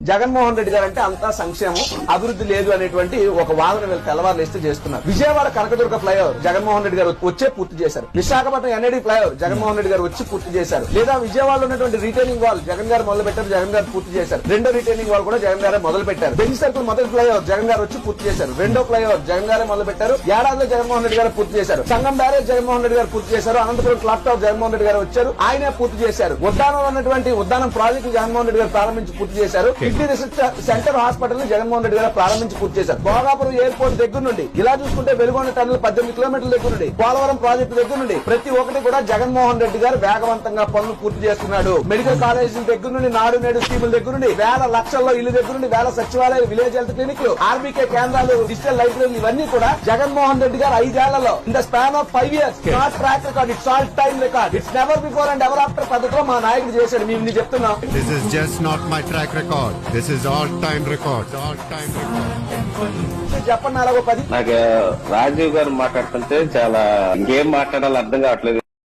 జగన్మోహన్ రెడ్డి గారు అంటే అంతా సంక్షేమం, అభివృద్ధి లేదు అనేటువంటి ఒక వాదన వీళ్ళు తెల్లవారులేస్తే చేస్తున్నారు. విజయవాడ కనకదుర్గ ఫ్లైఓవర్ జగన్మోహన్ రెడ్డి గారు వచ్చే పూర్తి చేశారు. విశాఖపట్నం ఎన్ఐడి ఫ్లైఓవర్ జగన్మోహన్ రెడ్డి గారు వచ్చి పూర్తి చేశారు. లేదా విజయవాడలో ఉన్నటువంటి రిటైనింగ్ వాల్ జగన్ గారు మొదలు పెట్టారు, జగన్ గారు పూర్తి చేశారు. రెండో రిటైనింగ్ వాల్ కూడా జగన్ గారే మొదలు పెట్టారు. బెంచ్ సర్కిల్ మొదటి ఫ్లైఓవర్ జగన్ గారు వచ్చి పూర్తి చేశారు. రెండో ఫ్లైఓవర్ జగన్ గారే మొదలు పెట్టారు. ఏడాదిలో జగన్మోహన్ రెడ్డి గారు పూర్తి చేశారు. సంగం బ్యారేజ్ జగన్మోహన్ రెడ్డి గారు పూర్తి చేశారు. అనంతపురం క్లాక్ టవర్ జగన్మోహన్ రెడ్డి గారు వచ్చారు, ఆయనే పూర్తి చేశారు. ఉద్దానంలో ఉన్నటువంటి ఉద్దానం ప్రాజెక్టు జగన్మోహన్ రెడ్డి గారు ప్రారంభించి పూర్తి చేశారు. కిడ్నీ రీసెర్చ్ సెంటర్ హాస్పిటల్ ని జగన్మోహన్ రెడ్డి గారు ప్రారంభించి పూర్తి చేశారు. భోగాపురం ఎయిర్పోర్ట్ దగ్గర నుండి ఇలా చూసుకుంటే వెలుగొండ టన్నెల్ 18 కిలోమీటర్ల దగ్గర నుండి పోలవరం ప్రాజెక్టు దగ్గర నుండి ప్రతి ఒక్కటి కూడా జగన్మోహన్ రెడ్డి గారు వేగవంతంగా పనులు పూర్తి చేస్తున్నాడు. మెడికల్ కాలేజీల దగ్గర నుండి నాడు నేడు స్కీముల దగ్గర నుండి వేల లక్షల్లో ఇల్లు దగ్గర నుండి వేల సచివాలయాలు, విలేజ్ హెల్త్ క్లినిక్లు, ఆర్బీకే కేంద్రాలు, డిజిటల్ లైబ్రరీలు ఇవన్నీ కూడా జగన్మోహన్ రెడ్డి గారు 5 ఏళ్లలో in the span of 5 years not track record, it's all time record, it's never before and ever after పద్ధతిలో మా నాయకుడు చేశాడు. మేము చెప్తున్నాం, this is just not my track record, this is all time record, all time record. చెప్పండి అలాగో 10. నాకు రాజీవ్ గారు మాట్లాడుతుంటే చాలా ఇంకేం మాట్లాడాలో అర్థం కావట్లేదు.